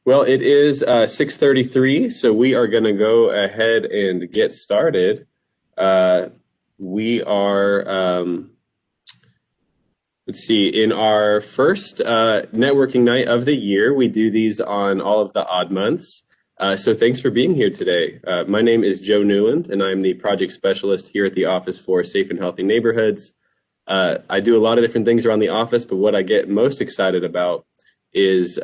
Well, it is 6:33, so we are going to go ahead and get started. Uh, we are, let's see, in our first networking night of the year. We do these on all of the odd months. So thanks for being here today. My name is Joe Newland, and I'm the project specialist here at the Office for Safe and Healthy Neighborhoods. I do a lot of different things around the office, but what I get most excited about is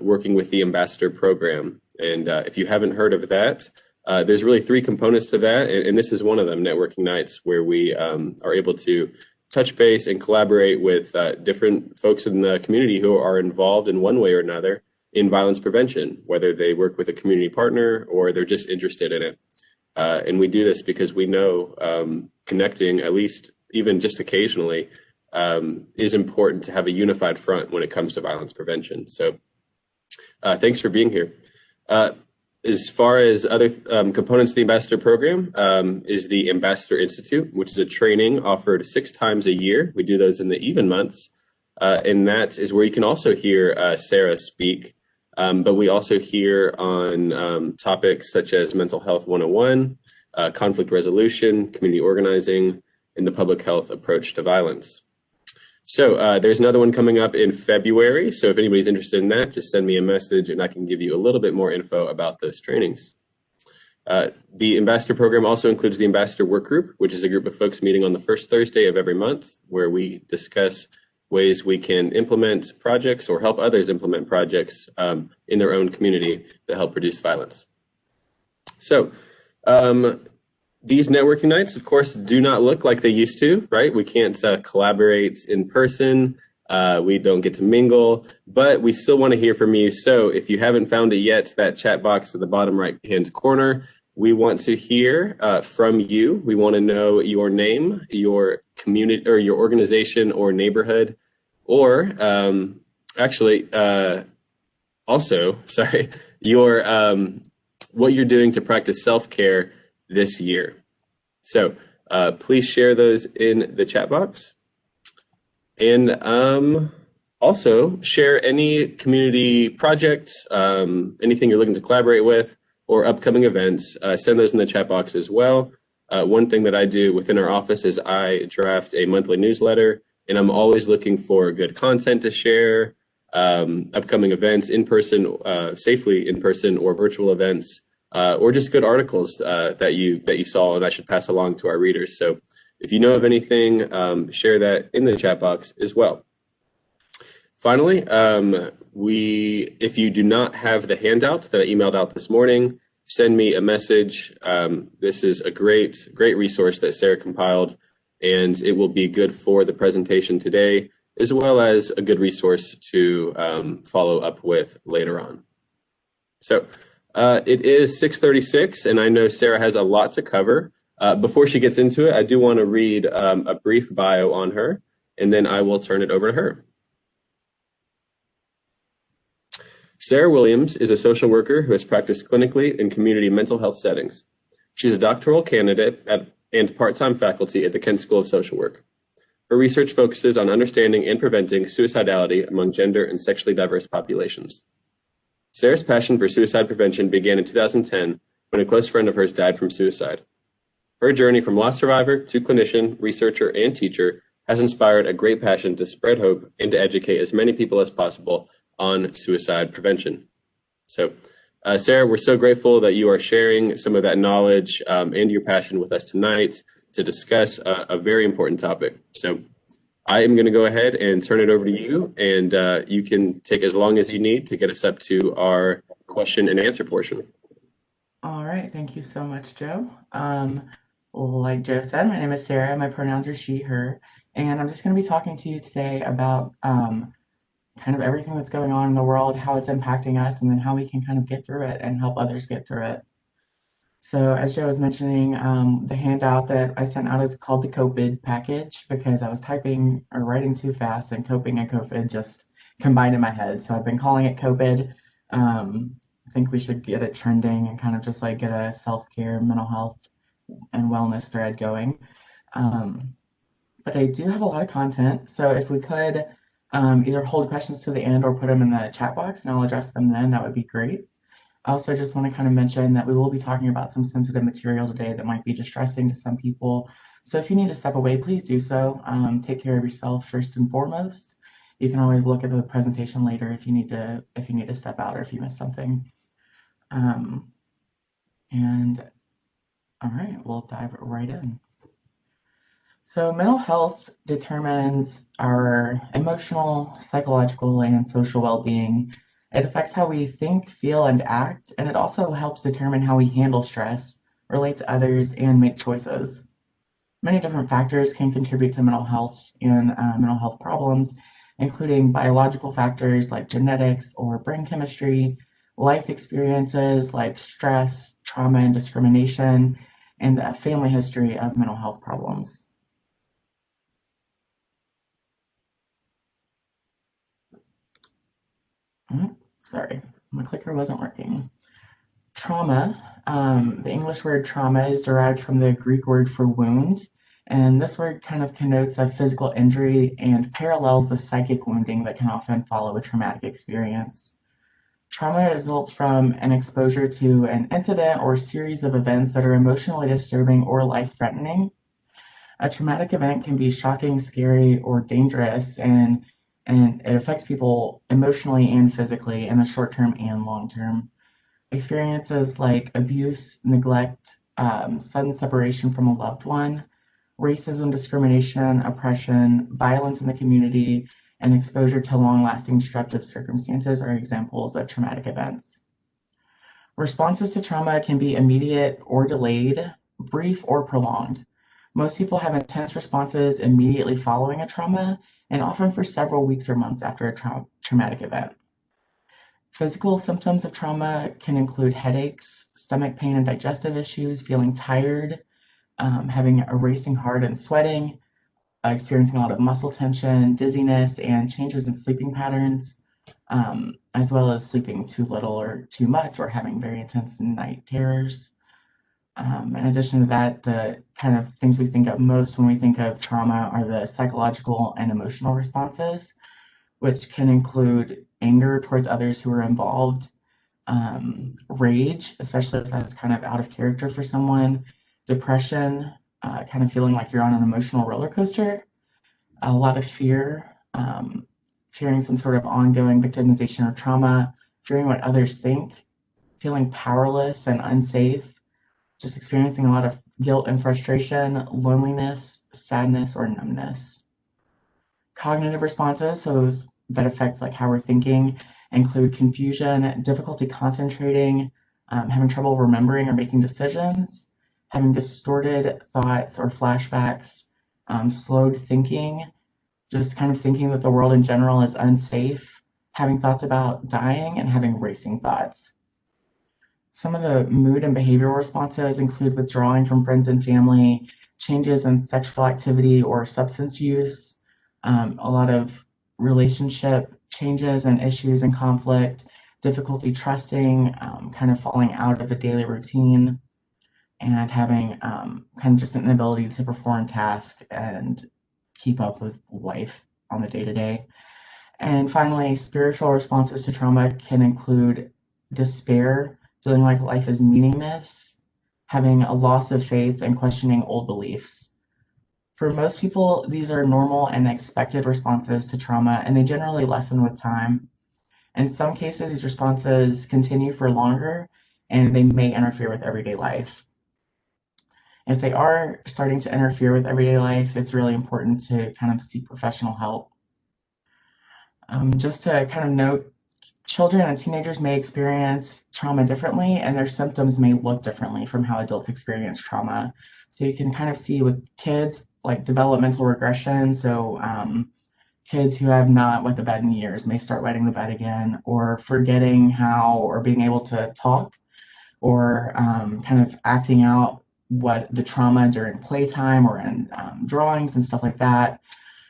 working with the Ambassador Program. And if you haven't heard of that, there's really three components to that. And this is one of them, networking nights, where we are able to touch base and collaborate with different folks in the community who are involved in one way or another in violence prevention, whether they work with a community partner or they're just interested in it. And we do this because we know connecting, at least even just occasionally, is important to have a unified front when it comes to violence prevention. So thanks for being here. As far as other components of the Ambassador Program is the Ambassador Institute, which is a training offered 6 times a year. We do those in the even months. And that is where you can also hear Sara speak. But we also hear on topics such as Mental Health 101, conflict resolution, community organizing, and the public health approach to violence. So there's another one coming up in February. So if anybody's interested in that, just send me a message and I can give you a little bit more info about those trainings. The Ambassador Program also includes the Ambassador Work Group, which is a group of folks meeting on the first Thursday of every month, where we discuss ways we can implement projects or help others implement projects in their own community that help reduce violence. So these networking nights, of course, do not look like they used to, right? We can't collaborate in person. We don't get to mingle, but we still want to hear from you. So if you haven't found it yet, that chat box at the bottom right-hand corner, we want to hear from you. We want to know your name, your community, or your organization or neighborhood, or also, sorry, your what you're doing to practice self-care this year. So please share those in the chat box. And also share any community projects, anything you're looking to collaborate with, or upcoming events. Send those in the chat box as well. One thing that I do within our office is I draft a monthly newsletter, and I'm always looking for good content to share, upcoming events in person, safely in person or virtual events, or just good articles that you saw and I should pass along to our readers. So if you know of anything, share that in the chat box as well. Finally, if you do not have the handout that I emailed out this morning, send me a message. This is a great resource that Sara compiled, and it will be good for the presentation today, as well as a good resource to follow up with later on. So it is 6:36, and I know Sara has a lot to cover. Before she gets into it, I do want to read a brief bio on her, and then I will turn it over to her. Sara Williams is a social worker who has practiced clinically in community mental health settings. She's a doctoral candidate and part-time faculty at the Kent School of Social Work. Her research focuses on understanding and preventing suicidality among gender and sexually diverse populations. Sara's passion for suicide prevention began in 2010 when a close friend of hers died from suicide. Her journey from loss survivor to clinician, researcher, and teacher has inspired a great passion to spread hope and to educate as many people as possible on suicide prevention. So, Sara, we're so grateful that you are sharing some of that knowledge and your passion with us tonight to discuss a very important topic. So I am going to go ahead and turn it over to you, and you can take as long as you need to get us up to our question and answer portion. All right, thank you so much, Joe. Like Joe said, my name is Sara. My pronouns are she, her, and I'm just going to be talking to you today about kind of everything that's going on in the world, how it's impacting us, and then how we can kind of get through it and help others get through it. So as Joe was mentioning, the handout that I sent out is called the COPID package because I was typing or writing too fast and coping and COVID just combined in my head. So I've been calling it COPID. I think we should get it trending and kind of just like get a self-care, mental health, and wellness thread going. But I do have a lot of content. So if we could Either hold questions to the end or put them in the chat box and I'll address them then. That would be great. I also just want to kind of mention that we will be talking about some sensitive material today that might be distressing to some people. So if you need to step away, please do so. Take care of yourself first and foremost. You can always look at the presentation later if you need to step out or if you missed something. Um, and all right, we'll dive right in. So mental health determines our emotional, psychological, and social well-being. It affects how we think, feel, and act, and it also helps determine how we handle stress, relate to others, and make choices. Many different factors can contribute to mental health and mental health problems, including biological factors like genetics or brain chemistry, life experiences like stress, trauma, and discrimination, and a family history of mental health problems. Sorry, my clicker wasn't working. Trauma, the English word trauma is derived from the Greek word for wound, and this word kind of connotes a physical injury and parallels the psychic wounding that can often follow a traumatic experience. Trauma results from an exposure to an incident or series of events that are emotionally disturbing or life-threatening. A traumatic event can be shocking, scary, or dangerous, and it affects people emotionally and physically in the short term and long term. Experiences like abuse, neglect, sudden separation from a loved one, racism, discrimination, oppression, violence in the community, and exposure to long lasting disruptive circumstances are examples of traumatic events. Responses to trauma can be immediate or delayed, brief or prolonged. Most people have intense responses immediately following a trauma, and often for several weeks or months after a traumatic event. Physical symptoms of trauma can include headaches, stomach pain and digestive issues, feeling tired, having a racing heart and sweating, experiencing a lot of muscle tension, dizziness, and changes in sleeping patterns, as well as sleeping too little or too much or having very intense night terrors. In addition to that, the kind of things we think of most when we think of trauma are the psychological and emotional responses, which can include anger towards others who are involved, rage, especially if that's kind of out of character for someone, depression, kind of feeling like you're on an emotional roller coaster, a lot of fear, fearing some sort of ongoing victimization or trauma, fearing what others think, feeling powerless and unsafe, just experiencing a lot of guilt and frustration, loneliness, sadness, or numbness. Cognitive responses, so those that affect like how we're thinking, include confusion, difficulty concentrating, having trouble remembering or making decisions, having distorted thoughts or flashbacks, slowed thinking, just kind of thinking that the world in general is unsafe, having thoughts about dying, and having racing thoughts. Some of the mood and behavioral responses include withdrawing from friends and family, changes in sexual activity or substance use, a lot of relationship changes and issues and conflict, difficulty trusting, kind of falling out of a daily routine, and having kind of just an inability to perform tasks and keep up with life on the day to day. And finally, spiritual responses to trauma can include despair, feeling like life is meaningless, having a loss of faith, and questioning old beliefs. For most people, these are normal and expected responses to trauma, and they generally lessen with time. In some cases, these responses continue for longer, and they may interfere with everyday life. If they are starting to interfere with everyday life, it's really important to kind of seek professional help. Just to kind of note, children and teenagers may experience trauma differently, and their symptoms may look differently from how adults experience trauma. So you can kind of see with kids like developmental regression. So kids who have not wet the bed in years may start wetting the bed again, or forgetting how, or being able to talk, or kind of acting out what the trauma during playtime or in drawings and stuff like that,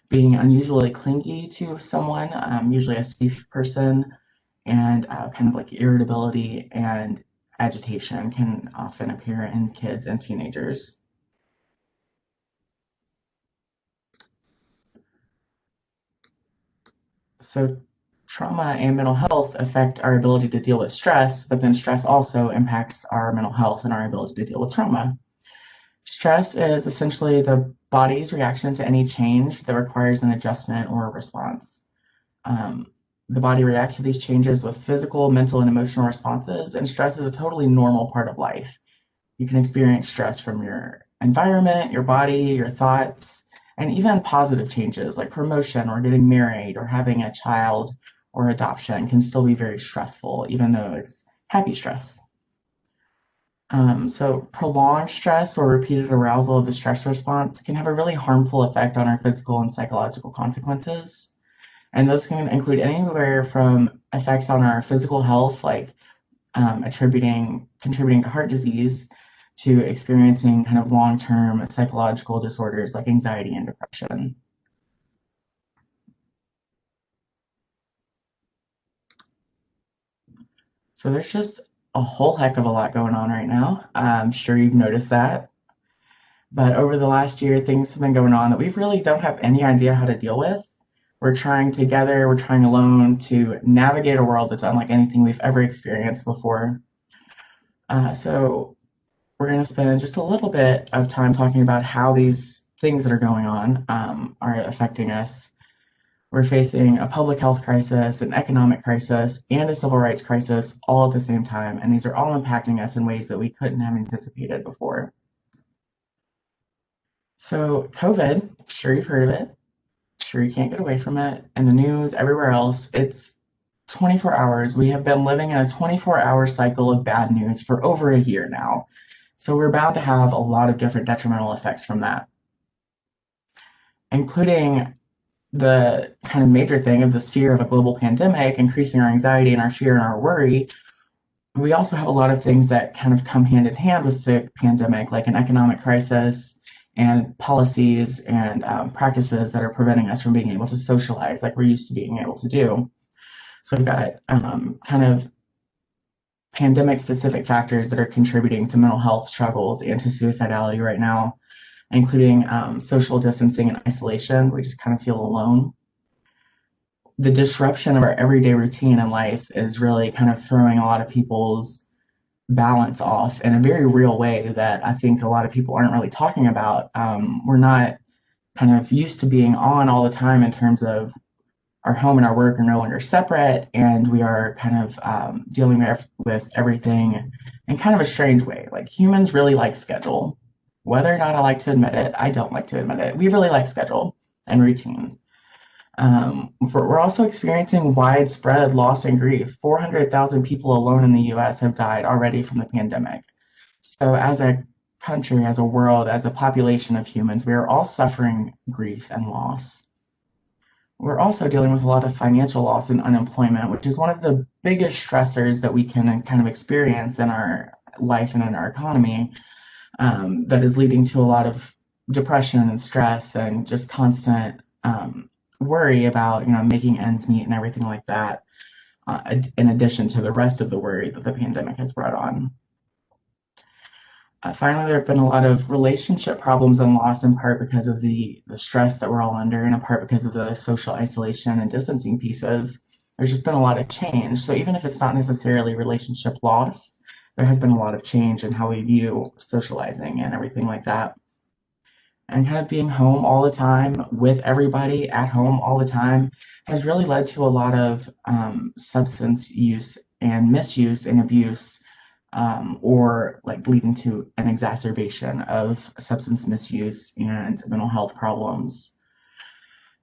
being unusually clingy to someone, usually a safe person, and kind of like irritability and agitation can often appear in kids and teenagers. So trauma and mental health affect our ability to deal with stress, but then stress also impacts our mental health and our ability to deal with trauma. Stress is essentially the body's reaction to any change that requires an adjustment or a response. Um, the body reacts to these changes with physical, mental, and emotional responses, and stress is a totally normal part of life. You can experience stress from your environment, your body, your thoughts, and even positive changes like promotion or getting married or having a child or adoption can still be very stressful, even though it's happy stress. So, prolonged stress or repeated arousal of the stress response can have a really harmful effect on our physical and psychological consequences. And those can include anywhere from effects on our physical health, like contributing to heart disease, to experiencing kind of long-term psychological disorders like anxiety and depression. So there's just a whole heck of a lot going on right now. I'm sure you've noticed that. But over the last year, things have been going on that we really don't have any idea how to deal with. We're trying together, we're trying alone to navigate a world that's unlike anything we've ever experienced before. So we're going to spend just a little bit of time talking about how these things that are going on are affecting us. We're facing a public health crisis, an economic crisis, and a civil rights crisis all at the same time. And these are all impacting us in ways that we couldn't have anticipated before. So, COVID, sure you've heard of it, sure you can't get away from it. In the news, everywhere else, it's 24 hours. We have been living in a 24-hour cycle of bad news for over a year now. So we're bound to have a lot of different detrimental effects from that, including the kind of major thing of this fear of a global pandemic, increasing our anxiety and our fear and our worry. We also have a lot of things that kind of come hand in hand with the pandemic, like an economic crisis and policies and practices that are preventing us from being able to socialize like we're used to being able to do. So we've got kind of pandemic specific factors that are contributing to mental health struggles and to suicidality right now, including social distancing and isolation. We just kind of feel alone. The disruption of our everyday routine in life is really kind of throwing a lot of people's balance off in a very real way that I think a lot of people aren't really talking about. We're not kind of used to being on all the time in terms of our home and our work are no longer separate, and we are kind of dealing with everything in kind of a strange way. Like humans really like schedule. Whether or not I like to admit it, I don't like to admit it. We really like schedule and routine. We're also experiencing widespread loss and grief. 400,000 people alone in the US have died already from the pandemic. So, as a country, as a world, as a population of humans, we are all suffering grief and loss. We're also dealing with a lot of financial loss and unemployment, which is one of the biggest stressors that we can kind of experience in our life and in our economy, that is leading to a lot of depression and stress and just constant worry about making ends meet and everything like that, in addition to the rest of the worry that the pandemic has brought on. Finally, there have been a lot of relationship problems and loss, in part because of the stress that we're all under, and in part because of the social isolation and distancing pieces. There's just been a lot of change. So even if it's not necessarily relationship loss, there has been a lot of change in how we view socializing and everything like that. And kind of being home all the time with everybody at home all the time has really led to a lot of substance use and misuse and abuse, or like leading to an exacerbation of substance misuse and mental health problems.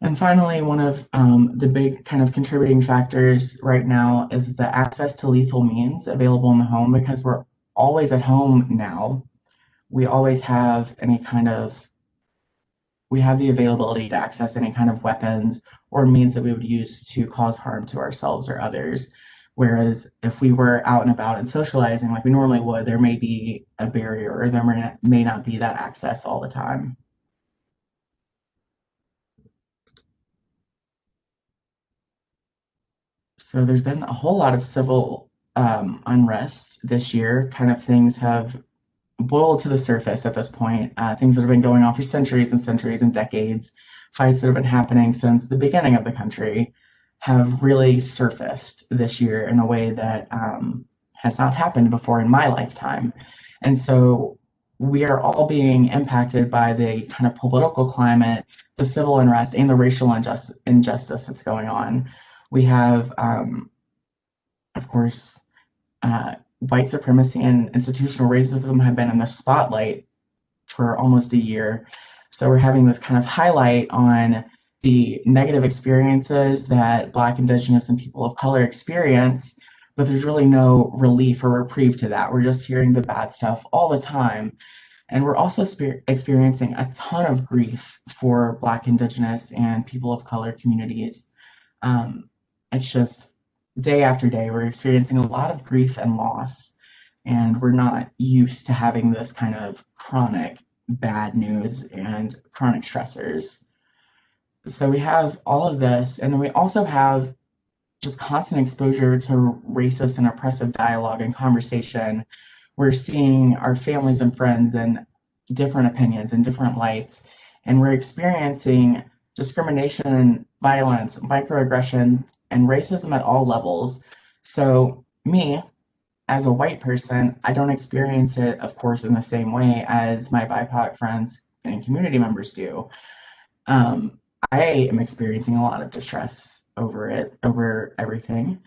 And finally, one of the big kind of contributing factors right now is the access to lethal means available in the home, because we're always at home now. We always have we have the availability to access any kind of weapons or means that we would use to cause harm to ourselves or others. Whereas if we were out and about and socializing like we normally would, there may be a barrier, or there may not be that access all the time. So there's been a whole lot of civil unrest this year. Kind of things have boiled to the surface at this point. Things that have been going on for centuries and centuries and decades, fights that have been happening since the beginning of the country, have really surfaced this year in a way that has not happened before in my lifetime. And so we are all being impacted by the kind of political climate, the civil unrest, and the racial injustice that's going on. We have, of course, white supremacy and institutional racism have been in the spotlight for almost a year. So we're having this kind of highlight on the negative experiences that Black, Indigenous, and people of color experience, but there's really no relief or reprieve to that. We're just hearing the bad stuff all the time. And we're also experiencing a ton of grief for Black, Indigenous, and people of color communities. Um, it's just day after day, we're experiencing a lot of grief and loss, and we're not used to having this kind of chronic bad news and chronic stressors. So we have all of this, and then we also have just constant exposure to racist and oppressive dialogue and conversation. We're seeing our families and friends and different opinions and different lights, and we're experiencing discrimination, violence, microaggression, and racism at all levels. So, me, as a white person, I don't experience it, of course, in the same way as my BIPOC friends and community members do. Um, I am experiencing a lot of distress over it, over everything,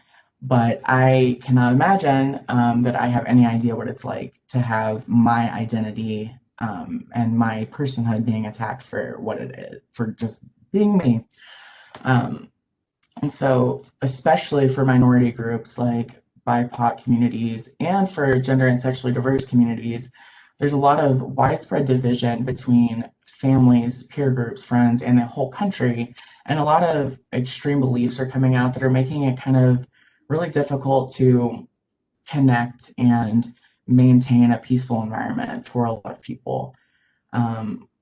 but I cannot imagine that I have any idea what it's like to have my identity and my personhood being attacked for what it is, for just being me. Um, and so, especially for minority groups like BIPOC communities and for gender and sexually diverse communities, there's a lot of widespread division between families, peer groups, friends, and the whole country. And a lot of extreme beliefs are coming out that are making it kind of really difficult to connect and maintain a peaceful environment for a lot of people.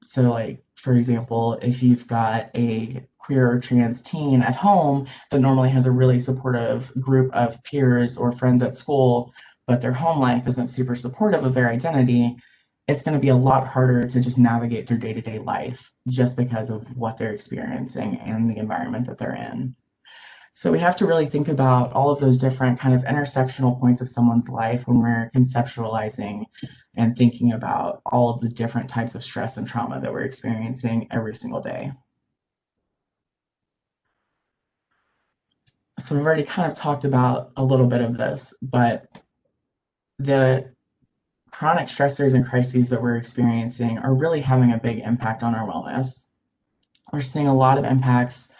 So, like, for example, if you've got a queer or trans teen at home that normally has a really supportive group of peers or friends at school, but their home life isn't super supportive of their identity, it's going to be a lot harder to just navigate through day to day life just because of what they're experiencing and the environment that they're in. So we have to really think about all of those different kind of intersectional points of someone's life when we're conceptualizing and thinking about all of the different types of stress and trauma that we're experiencing every single day. So we've already kind of talked about a little bit of this, but the chronic stressors and crises that we're experiencing are really having a big impact on our wellness. We're seeing a lot of impacts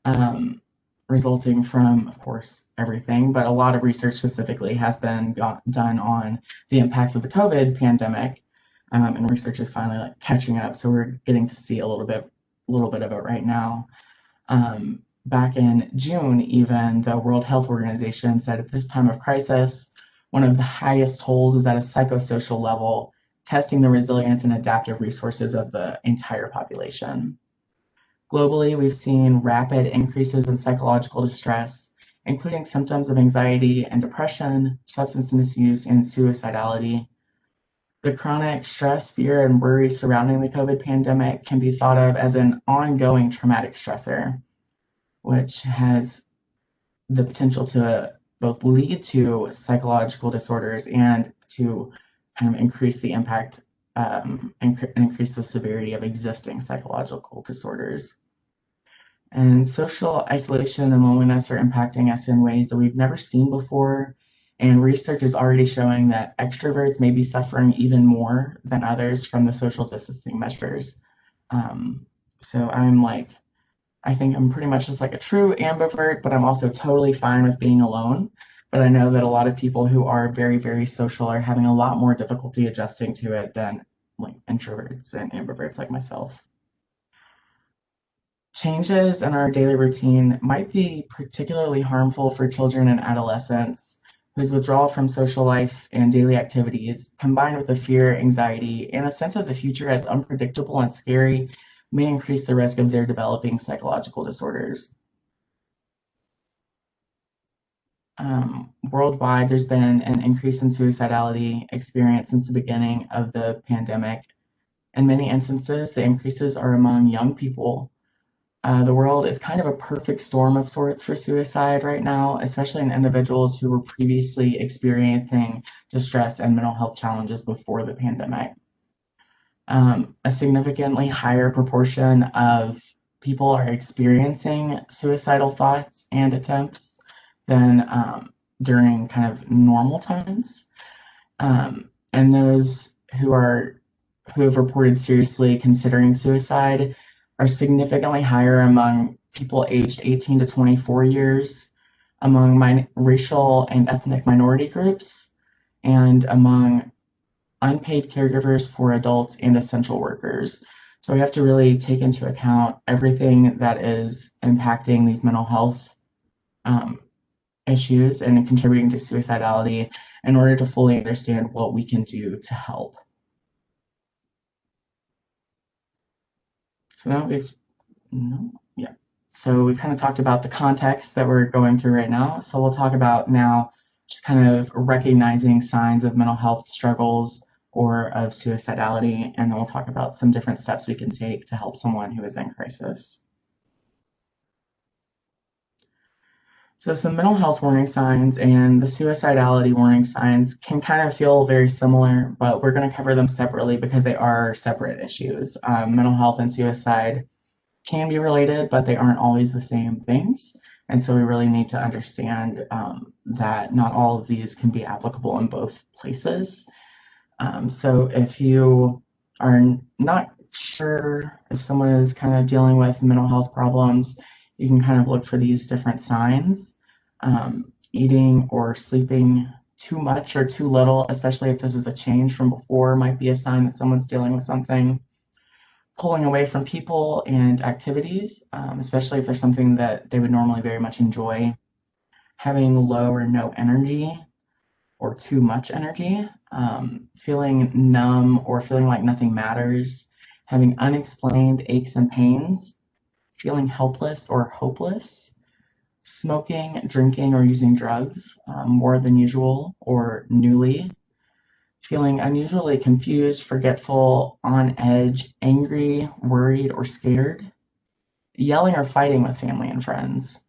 um, resulting from, of course, everything, but a lot of research specifically has been done on the impacts of the COVID pandemic, and research is finally like catching up. So we're getting to see a little bit of it right now. Back in June, even the World Health Organization said at this time of crisis, one of the highest tolls is at a psychosocial level, testing the resilience and adaptive resources of the entire population. Globally, we've seen rapid increases in psychological distress, including symptoms of anxiety and depression, substance misuse, and suicidality. The chronic stress, fear, and worry surrounding the COVID pandemic can be thought of as an ongoing traumatic stressor, which has the potential to both lead to psychological disorders and to kind of increase the impact and increase the severity of existing psychological disorders. And social isolation and loneliness are impacting us in ways that we've never seen before. And research is already showing that extroverts may be suffering even more than others from the social distancing measures. Um, so I think I'm pretty much just like a true ambivert, but I'm also totally fine with being alone. But I know that a lot of people who are very, very social are having a lot more difficulty adjusting to it than like introverts and ambiverts like myself. Changes in our daily routine might be particularly harmful for children and adolescents whose withdrawal from social life and daily activities, combined with the fear, anxiety, and a sense of the future as unpredictable and scary, may increase the risk of their developing psychological disorders. Worldwide, there's been an increase in suicidality experienced since the beginning of the pandemic. In many instances, the increases are among young people. The world is kind of a perfect storm of sorts for suicide right now, especially in individuals who were previously experiencing distress and mental health challenges before the pandemic. A significantly higher proportion of people are experiencing suicidal thoughts and attempts than during kind of normal times. And those who have reported seriously considering suicide are significantly higher among people aged 18 to 24 years, among racial and ethnic minority groups, and among unpaid caregivers for adults and essential workers. So we have to really take into account everything that is impacting these mental health um, issues and contributing to suicidality in order to fully understand what we can do to help. So now we've, no, yeah. So we kind of talked about the context that we're going through right now. So we'll talk about now just kind of recognizing signs of mental health struggles or of suicidality, and then we'll talk about some different steps we can take to help someone who is in crisis. So some mental health warning signs and the suicidality warning signs can kind of feel very similar, but we're going to cover them separately because they are separate issues. Mental health and suicide can be related, but they aren't always the same things. And so we really need to understand that not all of these can be applicable in both places. So if you are not sure if someone is kind of dealing with mental health problems, you can kind of look for these different signs. Eating or sleeping too much or too little, especially if this is a change from before, might be a sign that someone's dealing with something. Pulling away from people and activities, especially if there's something that they would normally very much enjoy. Having low or no energy or too much energy, feeling numb or feeling like nothing matters, having unexplained aches and pains, feeling helpless or hopeless, smoking, drinking, or using drugs more than usual or newly, feeling unusually confused, forgetful, on edge, angry, worried, or scared, yelling or fighting with family and friends,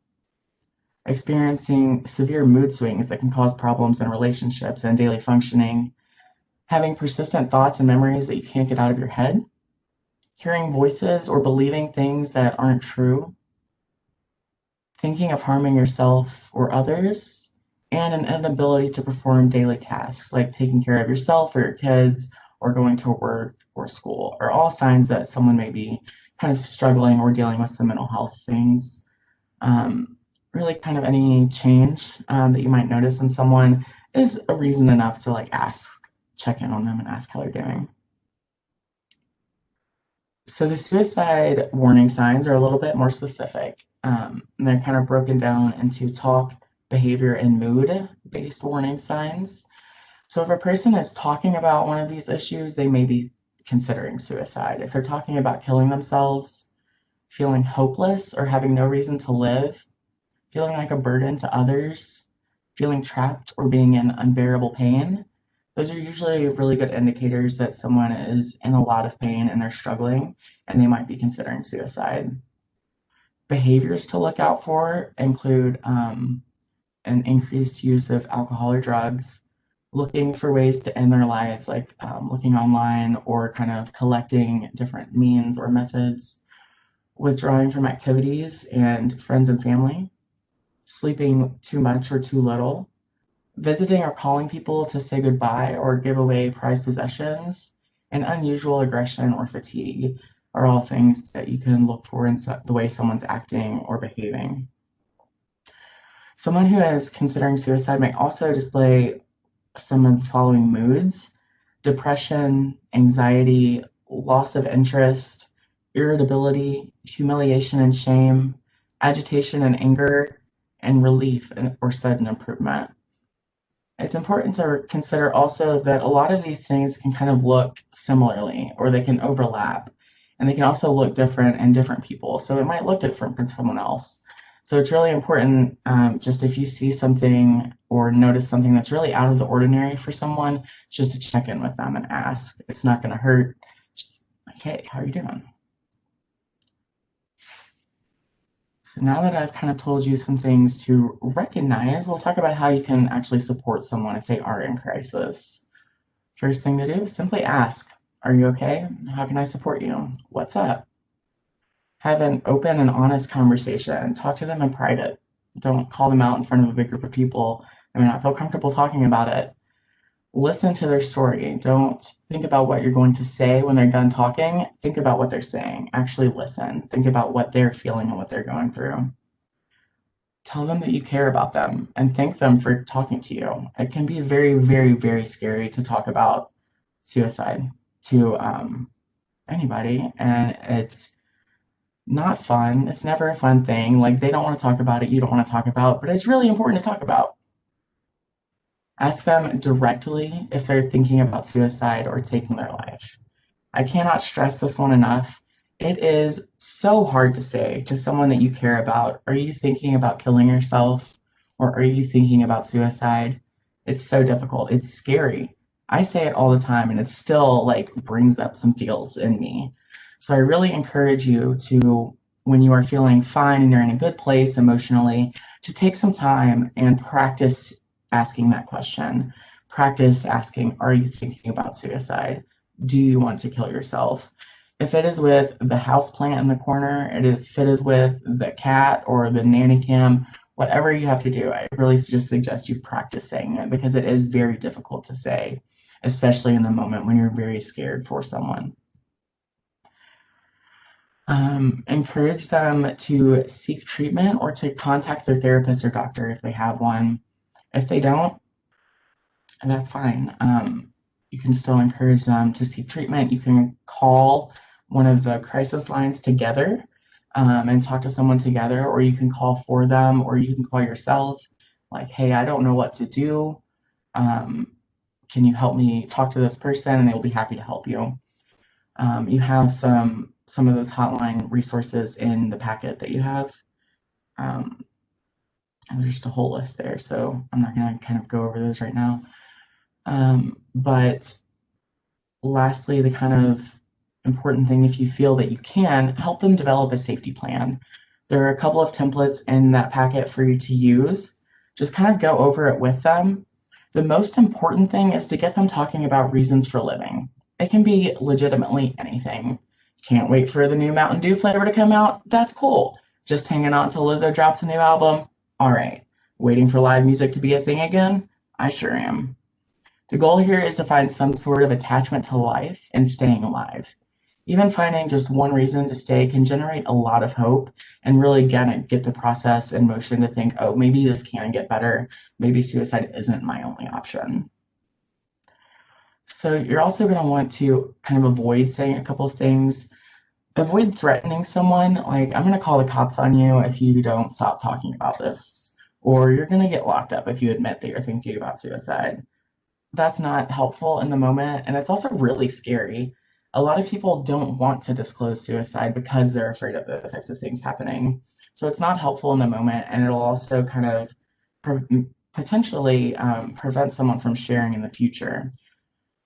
experiencing severe mood swings that can cause problems in relationships and daily functioning, having persistent thoughts and memories that you can't get out of your head, hearing voices or believing things that aren't true, thinking of harming yourself or others, and an inability to perform daily tasks like taking care of yourself or your kids or going to work or school are all signs that someone may be kind of struggling or dealing with some mental health things. Really, kind of any change that you might notice in someone is a reason enough to like check in on them and ask how they're doing. So the suicide warning signs are a little bit more specific. And they're kind of broken down into talk, behavior, and mood-based warning signs. So if a person is talking about one of these issues, they may be considering suicide. If they're talking about killing themselves, feeling hopeless or having no reason to live, feeling like a burden to others, feeling trapped or being in unbearable pain, those are usually really good indicators that someone is in a lot of pain and they're struggling and they might be considering suicide. Behaviors to look out for include an increased use of alcohol or drugs, looking for ways to end their lives, like looking online or kind of collecting different means or methods, withdrawing from activities and friends and family, sleeping too much or too little, visiting or calling people to say goodbye or give away prized possessions, and unusual aggression or fatigue are all things that you can look for in the way someone's acting or behaving. Someone who is considering suicide may also display some of the following moods: depression, anxiety, loss of interest, irritability, humiliation and shame, agitation and anger, and relief or sudden improvement. It's important to consider also that a lot of these things can kind of look similarly or they can overlap and they can also look different in different people. So it might look different from someone else. So it's really important just if you see something or notice something that's really out of the ordinary for someone, just to check in with them and ask. It's not going to hurt. Just like, hey, how are you doing? So now that I've kind of told you some things to recognize, we'll talk about how you can actually support someone if they are in crisis. First thing to do is simply ask, are you okay? How can I support you? What's up? Have an open and honest conversation. Talk to them in private. Don't call them out in front of a big group of people. They may not feel comfortable talking about it. Listen to their story. Don't think about what you're going to say when they're done talking. Think about what they're saying. Actually listen. Think about what they're feeling and what they're going through. Tell them that you care about them and thank them for talking to you. It can be very, very, very scary to talk about suicide to anybody, and it's not fun. It's never a fun thing. Like, they don't want to talk about it, you don't want to talk about, but it's really important to talk about. Ask them directly if they're thinking about suicide or taking their life. I cannot stress this one enough. It is so hard to say to someone that you care about, are you thinking about killing yourself or are you thinking about suicide? It's so difficult. It's scary. I say it all the time and it still like brings up some feels in me. So I really encourage you to, when you are feeling fine and you're in a good place emotionally, to take some time and practice asking that question. Practice asking, are you thinking about suicide? Do you want to kill yourself? If it is with the house plant in the corner, and if it is with the cat or the nanny cam, whatever you have to do, I really just suggest you practice saying it because it is very difficult to say, especially in the moment when you're very scared for someone. Encourage them to seek treatment or to contact their therapist or doctor if they have one. If they don't, and that's fine. You can still encourage them to seek treatment. You can call one of the crisis lines together and talk to someone together, or you can call for them, or you can call yourself. Like, hey, I don't know what to do. Um, can you help me talk to this person? And they will be happy to help you. You have some of those hotline resources in the packet that you have. Um, there's just a whole list there, so I'm not going to kind of go over those right now. But lastly, the kind of important thing, if you feel that you can, help them develop a safety plan. There are a couple of templates in that packet for you to use. Just kind of go over it with them. The most important thing is to get them talking about reasons for living. It can be legitimately anything. Can't wait for the new Mountain Dew flavor to come out? That's cool. Just hanging on till Lizzo drops a new album? All right. Waiting for live music to be a thing again? I sure am. The goal here is to find some sort of attachment to life and staying alive. Even finding just one reason to stay can generate a lot of hope and really get the process in motion to think, oh, maybe this can get better. Maybe suicide isn't my only option. So you're also going to want to kind of avoid saying a couple of things. Avoid threatening someone, like, I'm going to call the cops on you if you don't stop talking about this, or you're going to get locked up if you admit that you're thinking about suicide. That's not helpful in the moment, and it's also really scary. A lot of people don't want to disclose suicide because they're afraid of those types of things happening. So it's not helpful in the moment, and it'll also kind of potentially prevent someone from sharing in the future.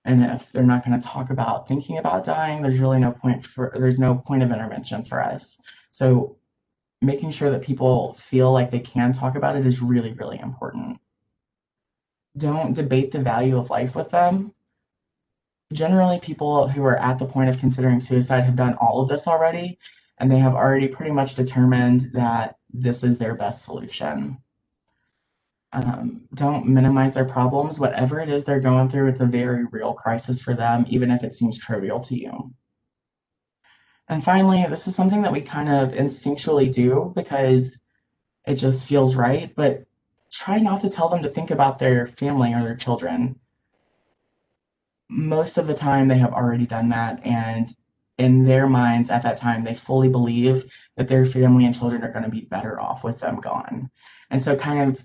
And if they're not going to talk about thinking about dying, there's no point of intervention for us. So making sure that people feel like they can talk about it is really, really important. Don't debate the value of life with them. Generally, people who are at the point of considering suicide have done all of this already, and they have already pretty much determined that this is their best solution. Don't minimize their problems. Whatever it is they're going through, it's a very real crisis for them, even if it seems trivial to you. And finally, this is something that we kind of instinctually do because it just feels right, but try not to tell them to think about their family or their children. Most of the time, they have already done that, and in their minds at that time, they fully believe that their family and children are going to be better off with them gone. And so, kind of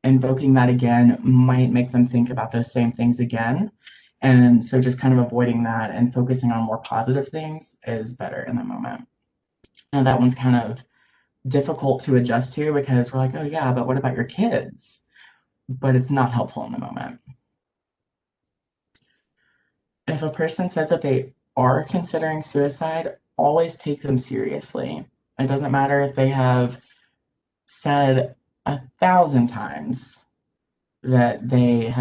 invoking that again might make them think about those same things again. And so just kind of avoiding that and focusing on more positive things is better in the moment. Now that one's kind of difficult to adjust to because we're like, oh yeah, but what about your kids? But it's not helpful in the moment. If a person says that they are considering suicide, always take them seriously. It doesn't matter if they have said 1,000 times that they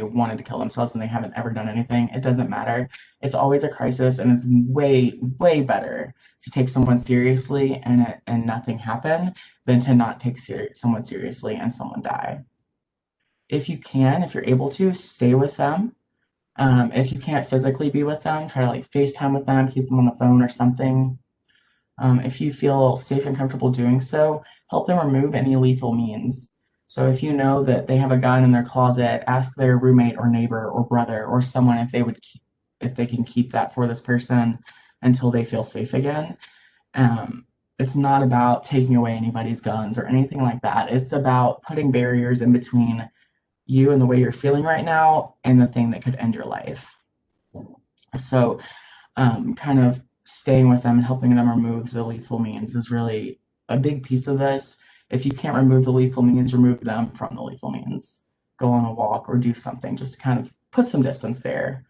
wanted to kill themselves and they haven't ever done anything. It doesn't matter. It's always a crisis, and it's way, way better to take someone seriously and nothing happen than to not take someone seriously and someone die. If you can, if you're able to, stay with them. If you can't physically be with them, try to like FaceTime with them, keep them on the phone or something. If you feel safe and comfortable doing so, help them remove any lethal means. So if you know that they have a gun in their closet, ask their roommate or neighbor or brother or someone if they can keep that for this person until they feel safe again. Um, it's not about taking away anybody's guns or anything like that. It's about putting barriers in between you and the way you're feeling right now and the thing that could end your life. So kind of staying with them and helping them remove the lethal means is really a big piece of this. If you can't remove the lethal means, remove them from the lethal means. Go on a walk or do something just to kind of put some distance there.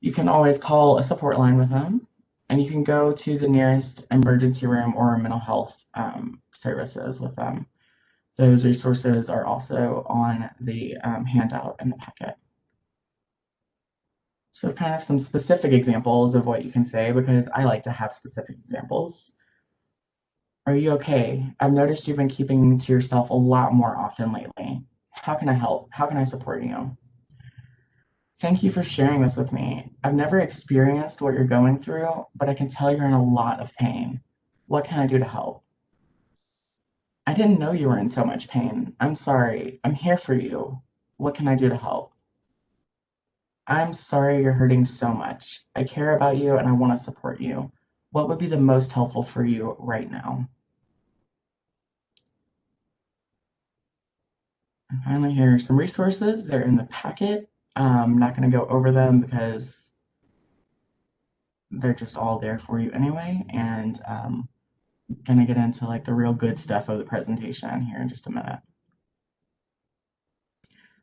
You can always call a support line with them, and you can go to the nearest emergency room or mental health services with them. Those resources are also on the handout in the packet. So kind of some specific examples of what you can say because I like to have specific examples. Are you okay? I've noticed you've been keeping to yourself a lot more often lately. How can I help? How can I support you? Thank you for sharing this with me. I've never experienced what you're going through, but I can tell you're in a lot of pain. What can I do to help? I didn't know you were in so much pain. I'm sorry. I'm here for you. What can I do to help? I'm sorry you're hurting so much. I care about you and I want to support you. What would be the most helpful for you right now? And finally, here are some resources. They're in the packet. I'm not going to go over them because they're just all there for you anyway. And going to get into like the real good stuff of the presentation here in just a minute.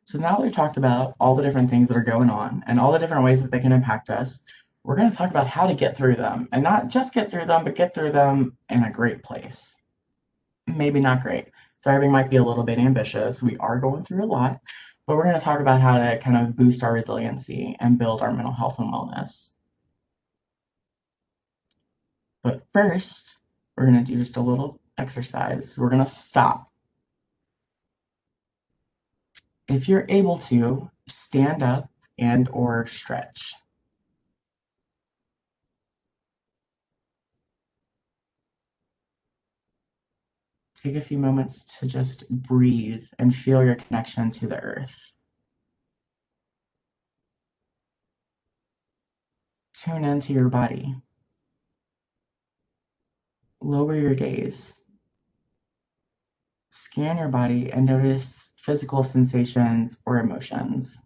So now that we've talked about all the different things that are going on and all the different ways that they can impact us, we're going to talk about how to get through them and not just get through them, but get through them in a great place. Maybe not great. Thriving might be a little bit ambitious. We are going through a lot, but we're going to talk about how to kind of boost our resiliency and build our mental health and wellness. But first, we're going to do just a little exercise. We're going to stop. If you're able to, stand up and or stretch. Take a few moments to just breathe and feel your connection to the earth. Tune into your body. Lower your gaze. Scan your body and notice physical sensations or emotions.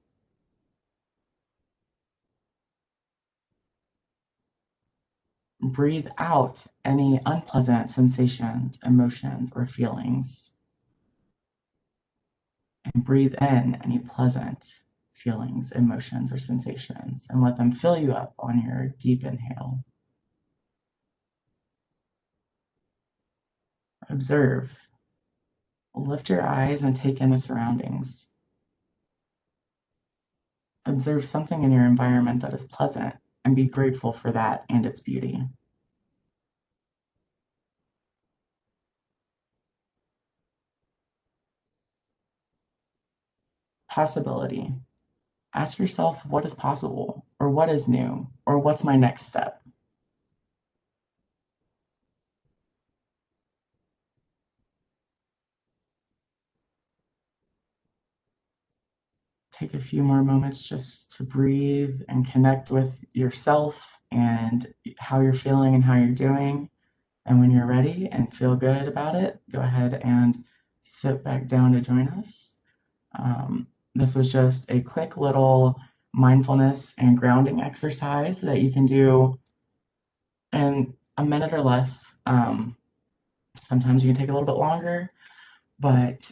Breathe out any unpleasant sensations, emotions, or feelings. And breathe in any pleasant feelings, emotions, or sensations, and let them fill you up on your deep inhale. Observe. Lift your eyes and take in the surroundings. Observe something in your environment that is pleasant and be grateful for that and its beauty. Possibility. Ask yourself what is possible, or what is new, or what's my next step. Take a few more moments just to breathe and connect with yourself and how you're feeling and how you're doing. And when you're ready and feel good about it, go ahead and sit back down to join us. This was just a quick little mindfulness and grounding exercise that you can do in a minute or less. Sometimes you can take a little bit longer, but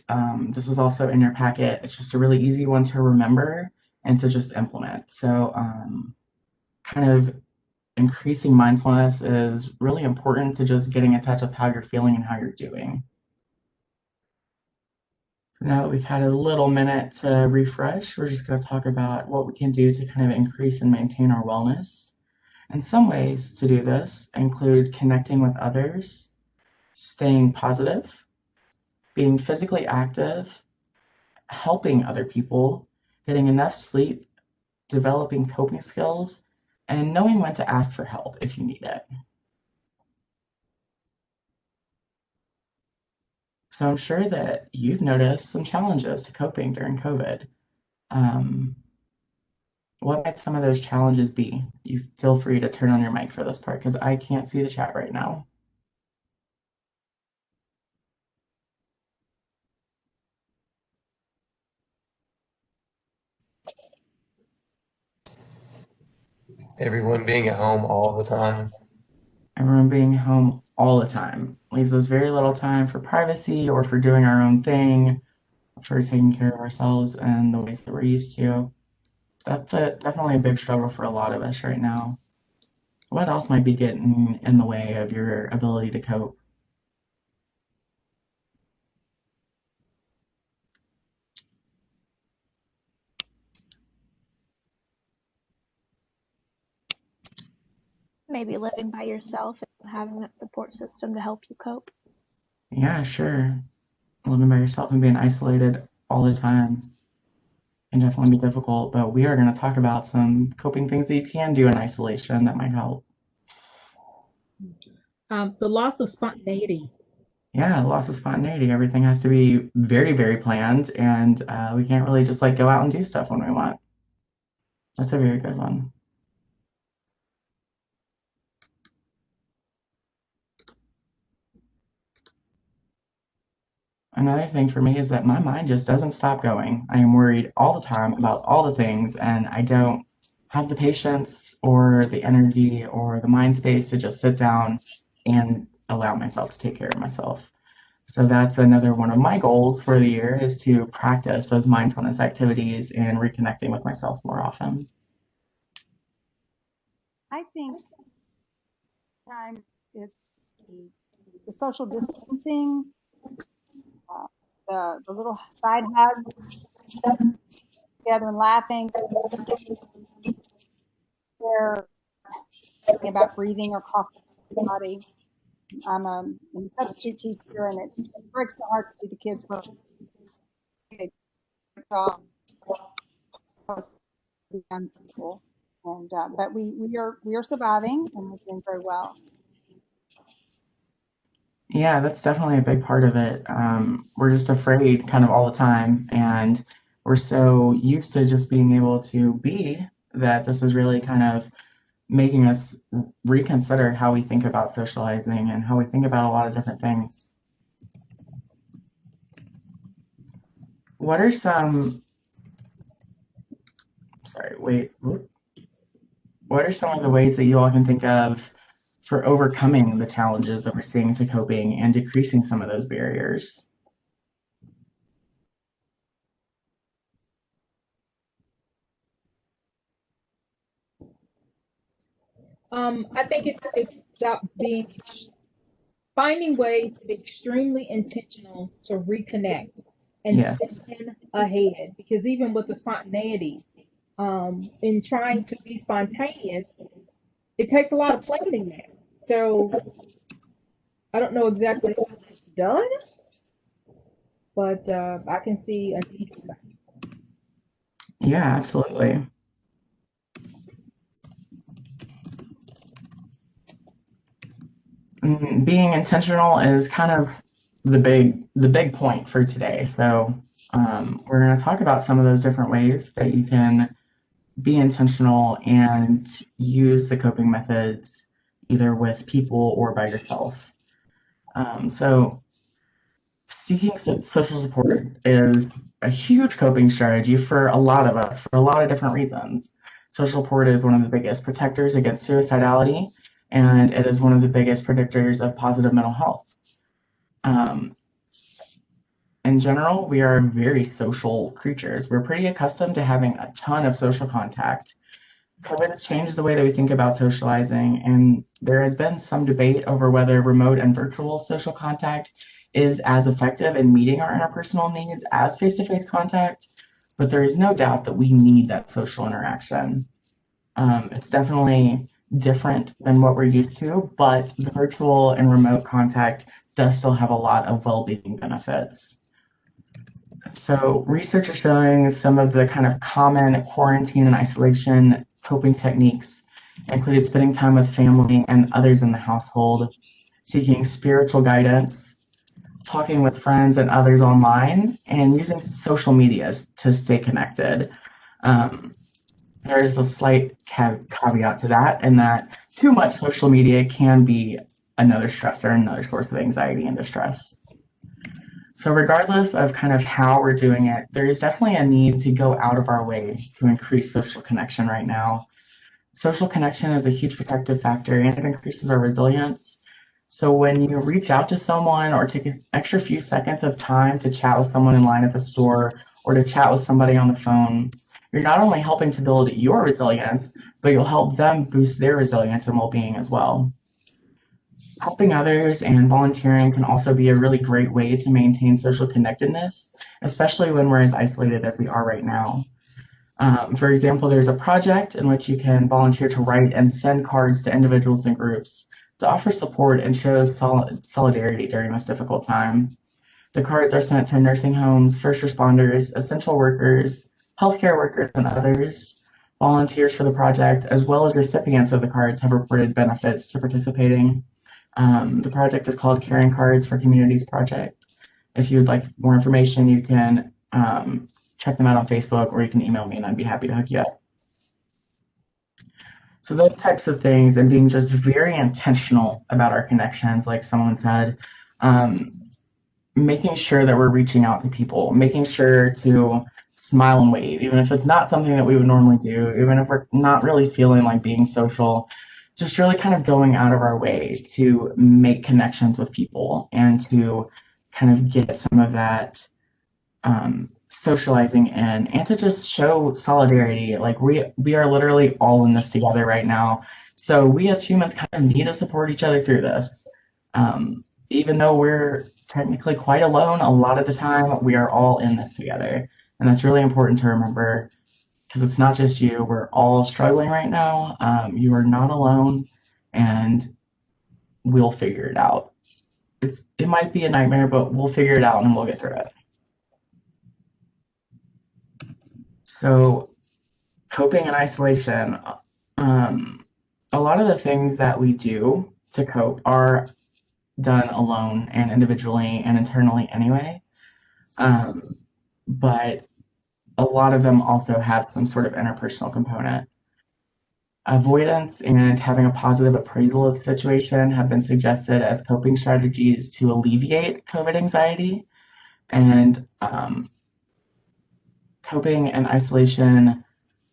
this is also in your packet. It's just a really easy one to remember and to just implement. So kind of increasing mindfulness is really important to just getting in touch with how you're feeling and how you're doing. So now that we've had a little minute to refresh, we're just going to talk about what we can do to kind of increase and maintain our wellness. And some ways to do this include connecting with others, staying positive, being physically active, helping other people, getting enough sleep, developing coping skills, and knowing when to ask for help if you need it. So I'm sure that you've noticed some challenges to coping during COVID. Um, what might some of those challenges be? You feel free to turn on your mic for this part because I can't see the chat right now. Everyone being at home all the time. Everyone being home all the time leaves us very little time for privacy or for doing our own thing, for taking care of ourselves in the ways that we're used to. Definitely a big struggle for a lot of us right now. What else might be getting in the way of your ability to cope? Maybe living by yourself and having that support system to help you cope. Yeah, sure. Living by yourself and being isolated all the time can definitely be difficult, but we are going to talk about some coping things that you can do in isolation that might help. The loss of spontaneity. Yeah, loss of spontaneity. Everything has to be very, very planned, and we can't really just like go out and do stuff when we want. That's a very good one. Another thing for me is that my mind just doesn't stop going. I am worried all the time about all the things, and I don't have the patience or the energy or the mind space to just sit down and allow myself to take care of myself. So that's another one of my goals for the year is to practice those mindfulness activities and reconnecting with myself more often. I think time it's the social distancing, the little side hugs together and laughing. They're talking about breathing or coughing in the body. I'm a substitute teacher, and it breaks my heart to see the kids work. Young people, and but we are surviving, and we're doing very well. Yeah, that's definitely a big part of it. We're just afraid kind of all the time, and we're so used to just being able to be that this is really kind of making us reconsider how we think about socializing and how we think about a lot of different things. What are some, sorry, wait, what are some of the ways that you all can think of for overcoming the challenges that we're seeing to coping and decreasing some of those barriers? I think it's about finding ways to be extremely intentional to reconnect and Yes. plan ahead. Because even with the spontaneity, in trying to be spontaneous, it takes a lot of planning there. So I don't know exactly how it's done, but I can see a need for that. Yeah, absolutely. Being intentional is kind of the big point for today. So we're going to talk about some of those different ways that you can be intentional and use the coping methods either with people or by yourself. So seeking social support is a huge coping strategy for a lot of us for a lot of different reasons. Social support is one of the biggest protectors against suicidality, and it is one of the biggest predictors of positive mental health. Um, in general, we are very social creatures. We're pretty accustomed to having a ton of social contact. COVID has changed the way that we think about socializing, and there has been some debate over whether remote and virtual social contact is as effective in meeting our interpersonal needs as face-to-face contact, but there is no doubt that we need that social interaction. It's definitely different than what we're used to, but the virtual and remote contact does still have a lot of well-being benefits. So research is showing some of the kind of common quarantine and isolation coping techniques included spending time with family and others in the household, seeking spiritual guidance, talking with friends and others online, and using social medias to stay connected. There's a slight caveat to that, in that too much social media can be another stressor, another source of anxiety and distress. So regardless of kind of how we're doing it, there is definitely a need to go out of our way to increase social connection right now. Social connection is a huge protective factor and it increases our resilience. So when you reach out to someone or take an extra few seconds of time to chat with someone in line at the store or to chat with somebody on the phone, you're not only helping to build your resilience, but you'll help them boost their resilience and well-being as well. Helping others and volunteering can also be a really great way to maintain social connectedness, especially when we're as isolated as we are right now. For example, there's a project in which you can volunteer to write and send cards to individuals and groups to offer support and show solidarity during this difficult time. The cards are sent to nursing homes, first responders, essential workers, healthcare workers, and others. Volunteers for the project, as well as recipients of the cards, have reported benefits to participating. The project is called Caring Cards for Communities Project. If you would like more information, you can check them out on Facebook or you can email me and I'd be happy to hook you up. So those types of things and being just very intentional about our connections, like someone said, making sure that we're reaching out to people, making sure to smile and wave, even if it's not something that we would normally do, even if we're not really feeling like being social, just really kind of going out of our way to make connections with people and to kind of get some of that socializing in and to just show solidarity. Like we are literally all in this together right now. So we as humans kind of need to support each other through this. Even though we're technically quite alone, a lot of the time we are all in this together. And that's really important to remember because it's not just you. We're all struggling right now. You are not alone and we'll figure it out. It might be a nightmare, but we'll figure it out and we'll get through it. So coping in isolation, a lot of the things that we do to cope are done alone and individually and internally anyway. But a lot of them also have some sort of interpersonal component. Avoidance and having a positive appraisal of the situation have been suggested as coping strategies to alleviate COVID anxiety. And coping in isolation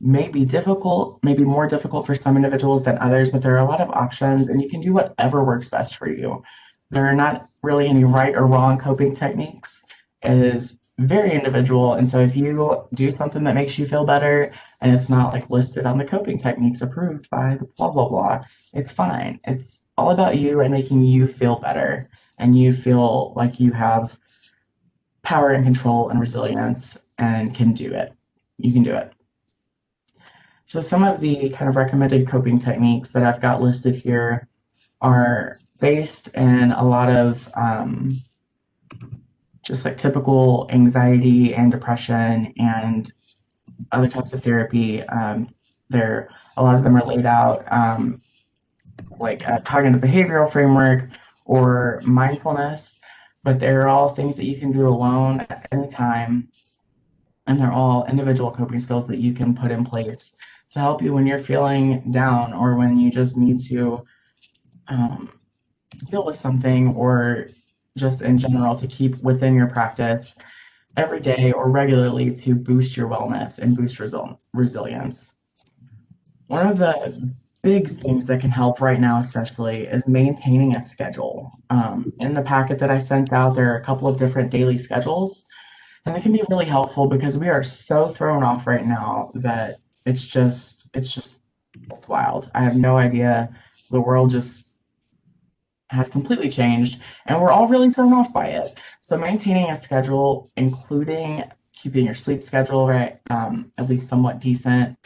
may be difficult, maybe more difficult for some individuals than others, but there are a lot of options and you can do whatever works best for you. There are not really any right or wrong coping techniques. It is very individual. And so if you do something that makes you feel better and it's not like listed on the coping techniques approved by the blah, blah, blah, it's fine. It's all about you and making you feel better and you feel like you have power and control and resilience and can do it. You can do it. So some of the kind of recommended coping techniques that I've got listed here are based in a lot of just like typical anxiety and depression and other types of therapy. A lot of them are laid out like a cognitive behavioral framework or mindfulness, but they're all things that you can do alone at any time. And they're all individual coping skills that you can put in place to help you when you're feeling down or when you just need to deal with something or just in general to keep within your practice every day or regularly to boost your wellness and boost resilience. One of the big things that can help right now especially is maintaining a schedule. In the packet that I sent out, there are a couple of different daily schedules, and it can be really helpful because we are so thrown off right now that it's just It's wild. I have no idea. The world just has completely changed, and we're all really thrown off by it. So maintaining a schedule, including keeping your sleep schedule right, at least somewhat decent,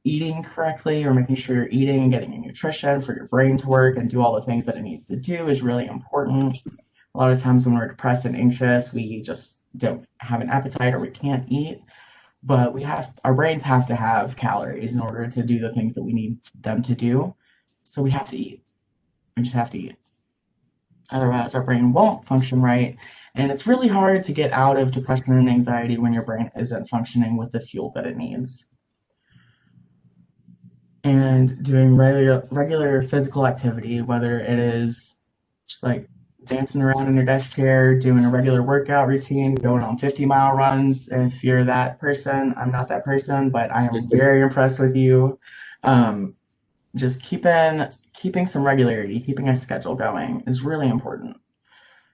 eating correctly or making sure you're eating and getting your nutrition for your brain to work and do all the things that it needs to do is really important. A lot of times when we're depressed and anxious, we just don't have an appetite or we can't eat. But our brains have to have calories in order to do the things that we need them to do. So we have to eat. We just have to eat. Otherwise, our brain won't function right. And it's really hard to get out of depression and anxiety when your brain isn't functioning with the fuel that it needs. And doing regular physical activity, whether it is just like dancing around in your desk chair, doing a regular workout routine, going on 50-mile runs. If you're that person, I'm not that person, but I am very impressed with you. Um, just keeping some regularity, keeping a schedule going is really important.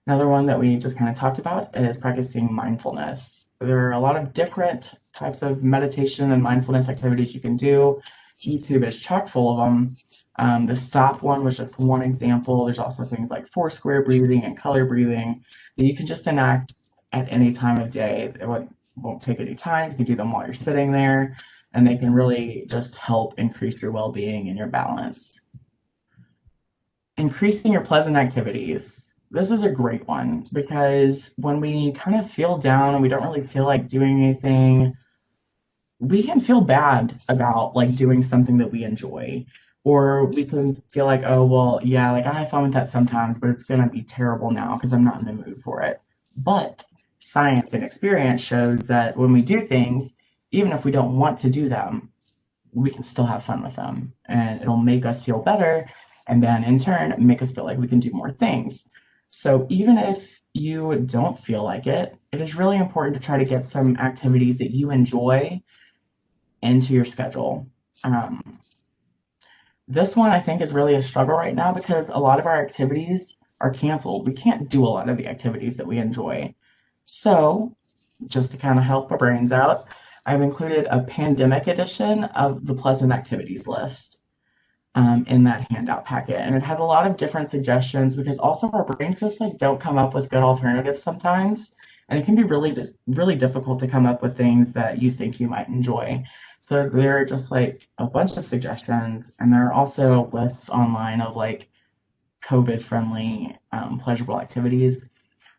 Another one that we just kind of talked about is practicing mindfulness. There are a lot of different types of meditation and mindfulness activities you can do. YouTube is chock full of them. The stop one was just one example. There's also things like four square breathing and color breathing that you can just enact at any time of day. Won't take any time. You can do them while you're sitting there, and they can really just help increase your well-being and your balance. Increasing your pleasant activities. This is a great one because when we kind of feel down and we don't really feel like doing anything, we can feel bad about like doing something that we enjoy. Or we can feel like, oh, well, yeah, like I have fun with that sometimes, but it's going to be terrible now because I'm not in the mood for it. But science and experience shows that when we do things, even if we don't want to do them, we can still have fun with them and it'll make us feel better. And then in turn, make us feel like we can do more things. So even if you don't feel like it, it is really important to try to get some activities that you enjoy into your schedule. This one I think is really a struggle right now because a lot of our activities are canceled. We can't do a lot of the activities that we enjoy. So, just to kind of help our brains out, I've included a pandemic edition of the pleasant activities list in that handout packet. And it has a lot of different suggestions because also our brains just like don't come up with good alternatives sometimes. And it can be really difficult to come up with things that you think you might enjoy. So there are just like a bunch of suggestions, and there are also lists online of like COVID friendly, pleasurable activities.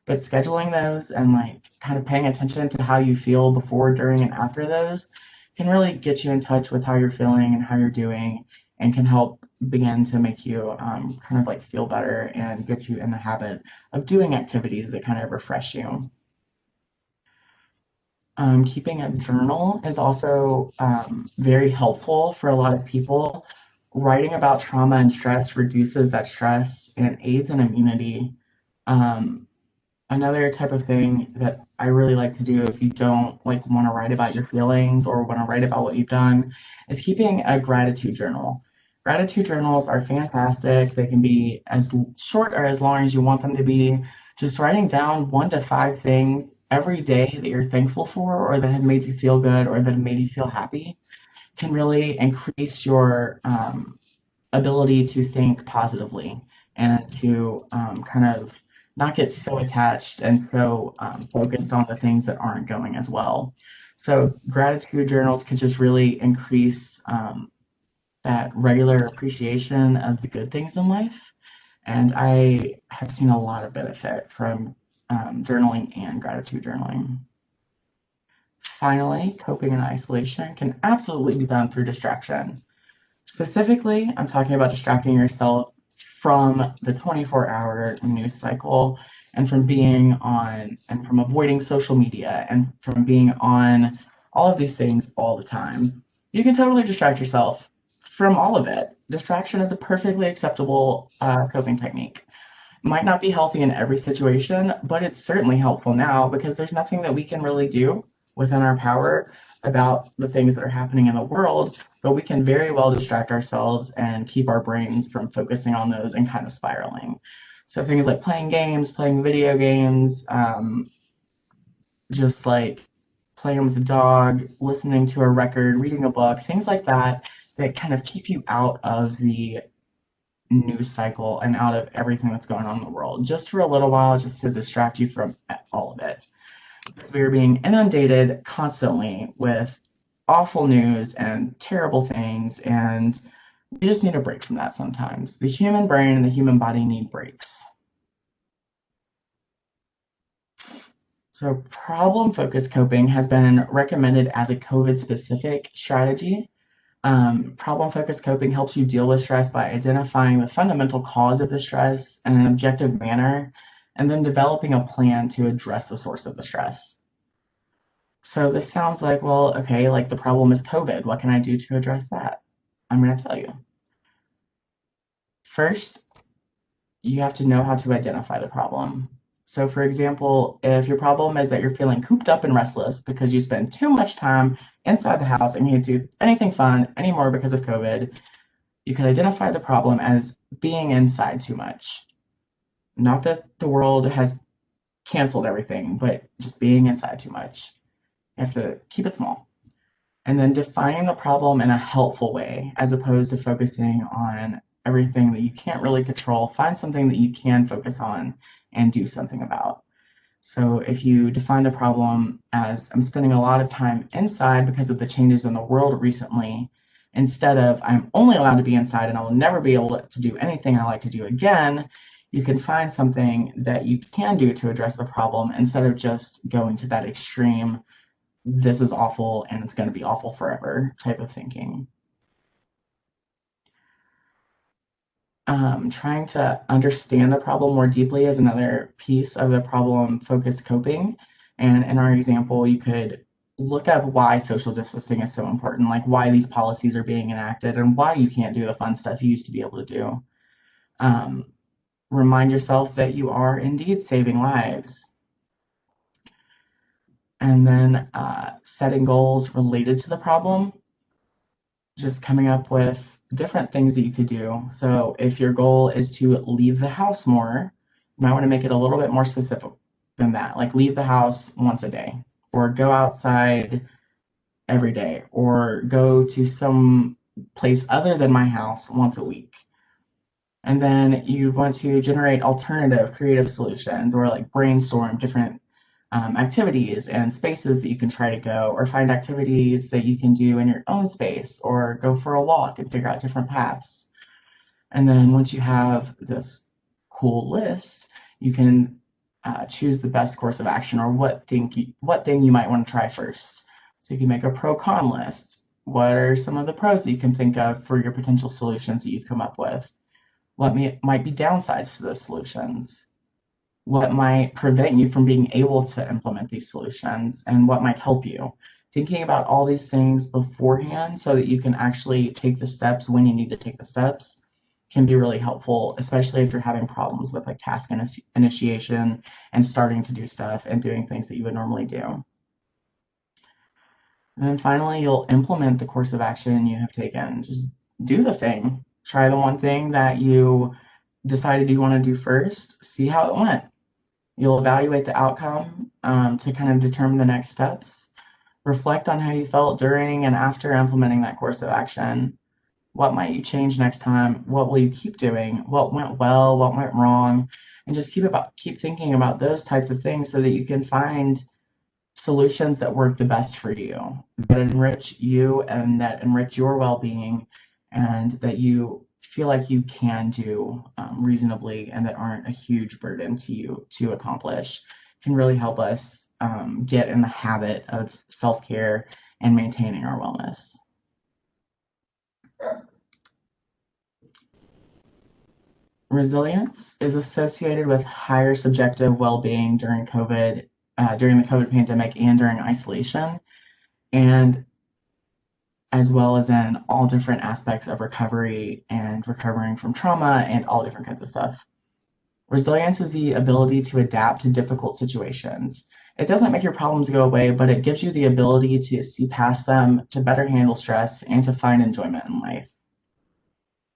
But scheduling those and like kind of paying attention to how you feel before, during, and after those can really get you in touch with how you're feeling and how you're doing, and can help begin to make you kind of like feel better and get you in the habit of doing activities that kind of refresh you. Keeping a journal is also very helpful for a lot of people. Writing about trauma and stress reduces that stress and aids in immunity. Another type of thing that I really like to do if you don't like want to write about your feelings or want to write about what you've done is keeping a gratitude journal. Gratitude journals are fantastic. They can be as short or as long as you want them to be. Just writing down 1 to 5 things every day that you're thankful for or that have made you feel good or that have made you feel happy can really increase your ability to think positively and to kind of not get so attached and so focused on the things that aren't going as well. So gratitude journals can just really increase that regular appreciation of the good things in life. And I have seen a lot of benefit from journaling and gratitude journaling. Finally, coping in isolation can absolutely be done through distraction. Specifically, I'm talking about distracting yourself from the 24-hour news cycle and from being on and from avoiding social media and from being on all of these things all the time. You can totally distract yourself from all of it. Distraction is a perfectly acceptable coping technique. Might not be healthy in every situation, but it's certainly helpful now because there's nothing that we can really do within our power about the things that are happening in the world, but we can very well distract ourselves and keep our brains from focusing on those and kind of spiraling. So things like playing games, playing video games, just like playing with a dog, listening to a record, reading a book, things like that that kind of keep you out of the news cycle and out of everything that's going on in the world, just for a little while, just to distract you from all of it. Because we are being inundated constantly with awful news and terrible things, and we just need a break from that sometimes. The human brain and the human body need breaks. So problem-focused coping has been recommended as a COVID-specific strategy. Problem-focused coping helps you deal with stress by identifying the fundamental cause of the stress in an objective manner, and then developing a plan to address the source of the stress. So this sounds like, well, okay, like the problem is COVID. What can I do to address that? I'm going to tell you. First, you have to know how to identify the problem. So for example, if your problem is that you're feeling cooped up and restless because you spend too much time inside the house and you can't do anything fun anymore because of COVID, you can identify the problem as being inside too much. Not that the world has canceled everything, but just being inside too much. You have to keep it small. And then defining the problem in a helpful way, as opposed to focusing on everything that you can't really control. Find something that you can focus on and do something about. So if you define the problem as I'm spending a lot of time inside because of the changes in the world recently, instead of I'm only allowed to be inside and I will never be able to do anything I like to do again, you can find something that you can do to address the problem instead of just going to that extreme, this is awful and it's going to be awful forever type of thinking. Trying to understand the problem more deeply is another piece of the problem-focused coping. And in our example, you could look up why social distancing is so important, like why these policies are being enacted and why you can't do the fun stuff you used to be able to do. Remind yourself that you are indeed saving lives. And then setting goals related to the problem, just coming up with different things that you could do. So if your goal is to leave the house more, you might want to make it a little bit more specific than that, like leave the house once a day, or go outside every day, or go to some place other than my house once a week. And then you want to generate alternative creative solutions, or like brainstorm different activities and spaces that you can try to go, or find activities that you can do in your own space, or go for a walk and figure out different paths. And then once you have this cool list, you can choose the best course of action, or what thing you might want to try first. So you can make a pro-con list. What are some of the pros that you can think of for your potential solutions that you've come up with? What might be downsides to those solutions? What might prevent you from being able to implement these solutions, and what might help you? Thinking about all these things beforehand so that you can actually take the steps when you need to take the steps can be really helpful, especially if you're having problems with like task initiation and starting to do stuff and doing things that you would normally do. And then finally, you'll implement the course of action you have taken. Just do the thing. Try the one thing that you decided you want to do first. See how it went. You'll evaluate the outcome to kind of determine the next steps. Reflect on how you felt during and after implementing that course of action. What might you change next time? What will you keep doing? What went well? What went wrong? And just keep thinking about those types of things so that you can find solutions that work the best for you, that enrich you and that enrich your well-being, and that you feel like you can do reasonably and that aren't a huge burden to you to accomplish. Can really help us get in the habit of self-care and maintaining our wellness. Resilience is associated with higher subjective well-being during COVID, during the COVID pandemic and during isolation, and as well as in all different aspects of recovery and recovering from trauma and all different kinds of stuff. Resilience is the ability to adapt to difficult situations. It doesn't make your problems go away, but it gives you the ability to see past them, to better handle stress, and to find enjoyment in life.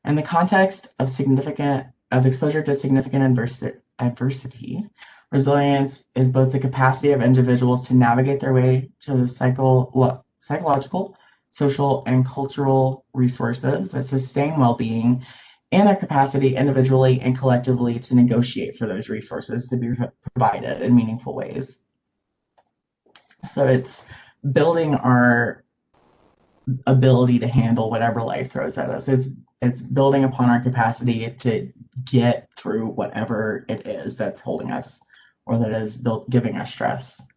In the context of exposure to significant adversity, resilience is both the capacity of individuals to navigate their way to the psychological, social, and cultural resources that sustain well-being, and their capacity individually and collectively to negotiate for those resources to be provided in meaningful ways. So it's building our ability to handle whatever life throws at us. It's building upon our capacity to get through whatever it is that's holding us or that is giving us stress.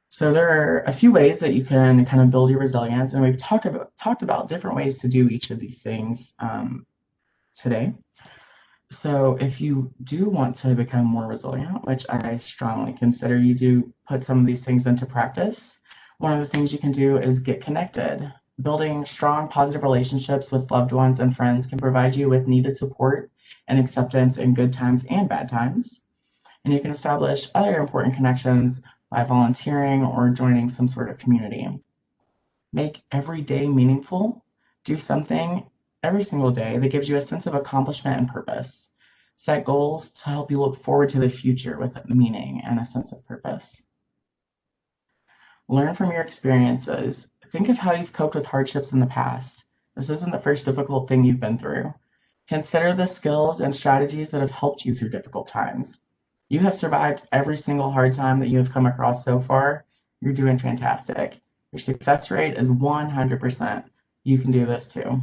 So there are a few ways that you can kind of build your resilience, and we've talked about different ways to do each of these things today. So if you do want to become more resilient, which I strongly consider you do put some of these things into practice, one of the things you can do is get connected. Building strong, positive relationships with loved ones and friends can provide you with needed support and acceptance in good times and bad times. And you can establish other important connections by volunteering or joining some sort of community. Make every day meaningful. Do something every single day that gives you a sense of accomplishment and purpose. Set goals to help you look forward to the future with meaning and a sense of purpose. Learn from your experiences. Think of how you've coped with hardships in the past. This isn't the first difficult thing you've been through. Consider the skills and strategies that have helped you through difficult times. You have survived every single hard time that you have come across so far. You're doing fantastic. Your success rate is 100%. You can do this too.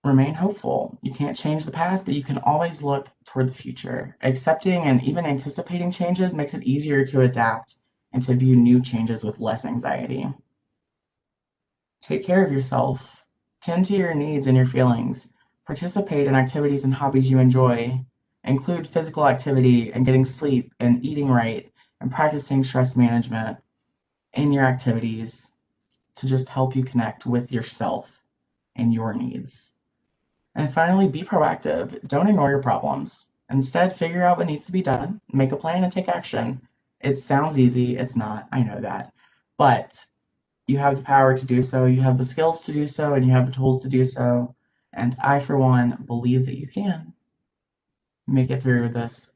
Remain hopeful. You can't change the past, but you can always look toward the future. Accepting and even anticipating changes makes it easier to adapt and to view new changes with less anxiety. Take care of yourself. Tend to your needs and your feelings. Participate in activities and hobbies you enjoy. Include physical activity and getting sleep and eating right and practicing stress management in your activities to just help you connect with yourself and your needs. And finally, be proactive. Don't ignore your problems. Instead, figure out what needs to be done, make a plan, and take action. It sounds easy. It's not. I know that. But you have the power to do so. You have the skills to do so, and you have the tools to do so. And I, for one, believe that you can make it through this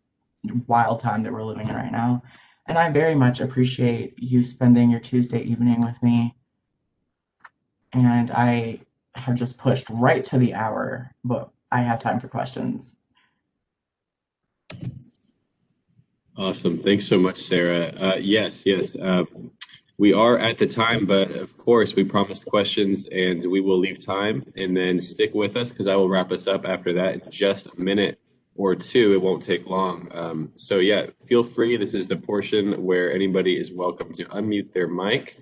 wild time that we're living in right now. And I very much appreciate you spending your Tuesday evening with me. And I have just pushed right to the hour, but I have time for questions. Awesome. Thanks so much, Sarah. Yes. We are at the time, but of course, we promised questions and we will leave time and then stick with us because I will wrap us up after that in just a minute or two. It won't take long. So yeah, feel free. This is the portion where anybody is welcome to unmute their mic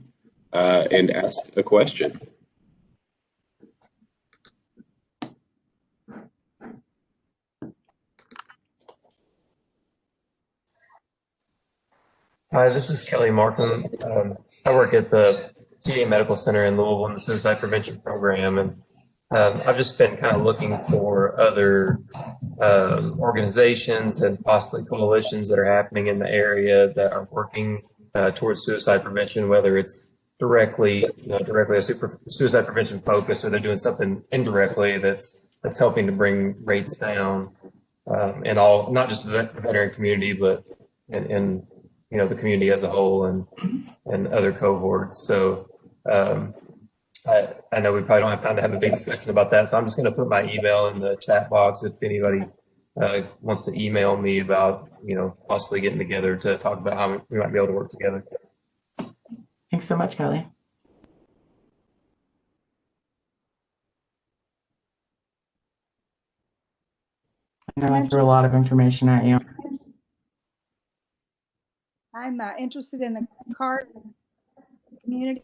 and ask a question. Hi, this is Kelly Markham. I work at the GA Medical Center in Louisville in the suicide prevention program, and I've just been kind of looking for other organizations and possibly coalitions that are happening in the area that are working towards suicide prevention, whether it's directly a suicide prevention focus, or they're doing something indirectly that's helping to bring rates down, in all, not just the veteran community, but in the community as a whole and other cohorts. So I know we probably don't have time to have a big discussion about that, so I'm just going to put my email in the chat box if anybody wants to email me about possibly getting together to talk about how we might be able to work together. Thanks so much, Kelly. I know I threw a lot of information at you. I'm interested in the card community.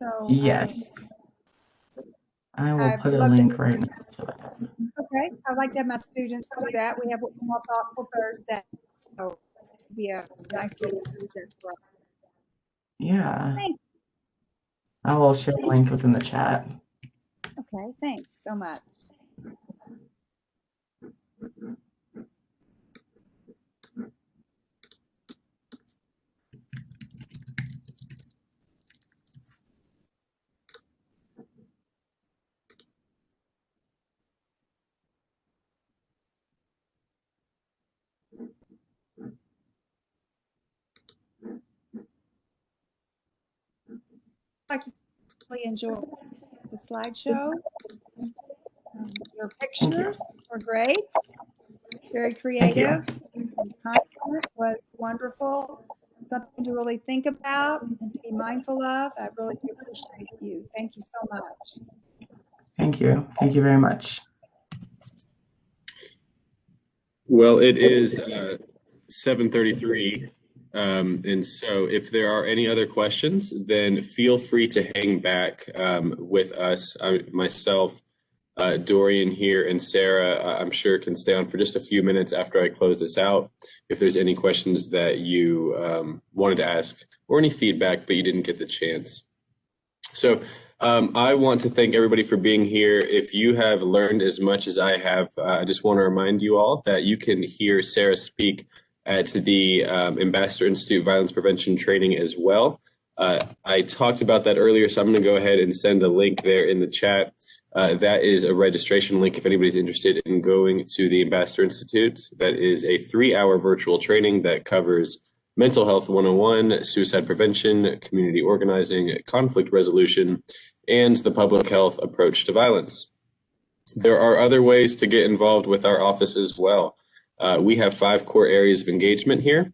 So Yes. I will I'd put a love to- link right now to that. Okay, I'd like to have my students do that. We have what we call Thoughtful Thursday. So it'd be a nice little project for us. Yeah. Thanks. I will share a link within the chat. Okay, thanks so much. immensely enjoyed the slideshow. Your Thank you. pictures were great, very Thank you. creative. The content was wonderful, something to really think about and to be mindful of. I really do appreciate you. Thank you so much. Thank you. Thank you very much. Well, it is 7:33, and so if there are any other questions, then feel free to hang back with us. Myself, Dorian here, and Sarah, I'm sure can stay on for just a few minutes after I close this out. If there's any questions that you wanted to ask or any feedback, but you didn't get the chance. So I want to thank everybody for being here. If you have learned as much as I have, I just want to remind you all that you can hear Sarah speak at the Ambassador Institute Violence Prevention Training as well. I talked about that earlier, so I'm going to go ahead and send a link there in the chat. That is a registration link if anybody's interested in going to the Ambassador Institute. That is a 3-hour virtual training that covers Mental Health 101, suicide prevention, community organizing, conflict resolution, and the public health approach to violence. There are other ways to get involved with our office as well. We have 5 core areas of engagement here,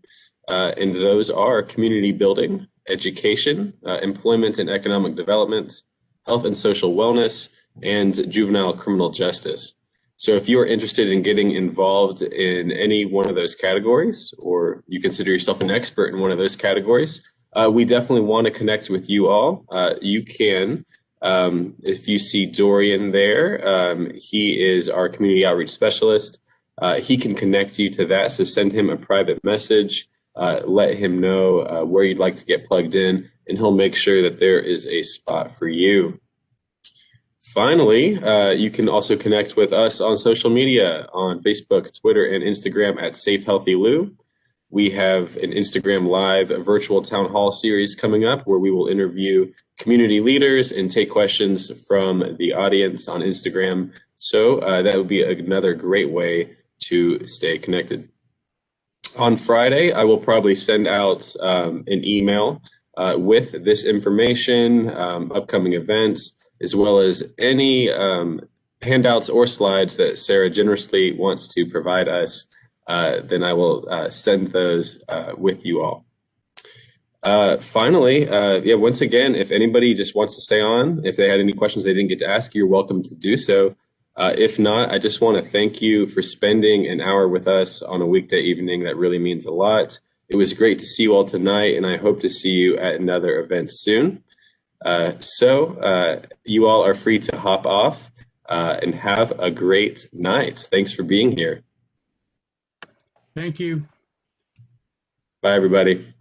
and those are community building, education, employment and economic development, health and social wellness, and juvenile criminal justice. So if you are interested in getting involved in any one of those categories, or you consider yourself an expert in one of those categories, we definitely want to connect with you all. You can, if you see Dorian there, he is our community outreach specialist. He can connect you to that, so send him a private message, let him know where you'd like to get plugged in, and he'll make sure that there is a spot for you. Finally, you can also connect with us on social media on Facebook, Twitter, and Instagram at Safe Healthy Lou. We have an Instagram Live virtual town hall series coming up where we will interview community leaders and take questions from the audience on Instagram. So that would be another great way to stay connected. On Friday, I will probably send out an email with this information, upcoming events, as well as any handouts or slides that Sarah generously wants to provide us. Then I will send those with you all. Finally, once again, if anybody just wants to stay on, if they had any questions they didn't get to ask, you're welcome to do so. If not, I just want to thank you for spending an hour with us on a weekday evening. That really means a lot. It was great to see you all tonight, and I hope to see you at another event soon. So you all are free to hop off and have a great night. Thanks for being here. Thank you. Bye, everybody.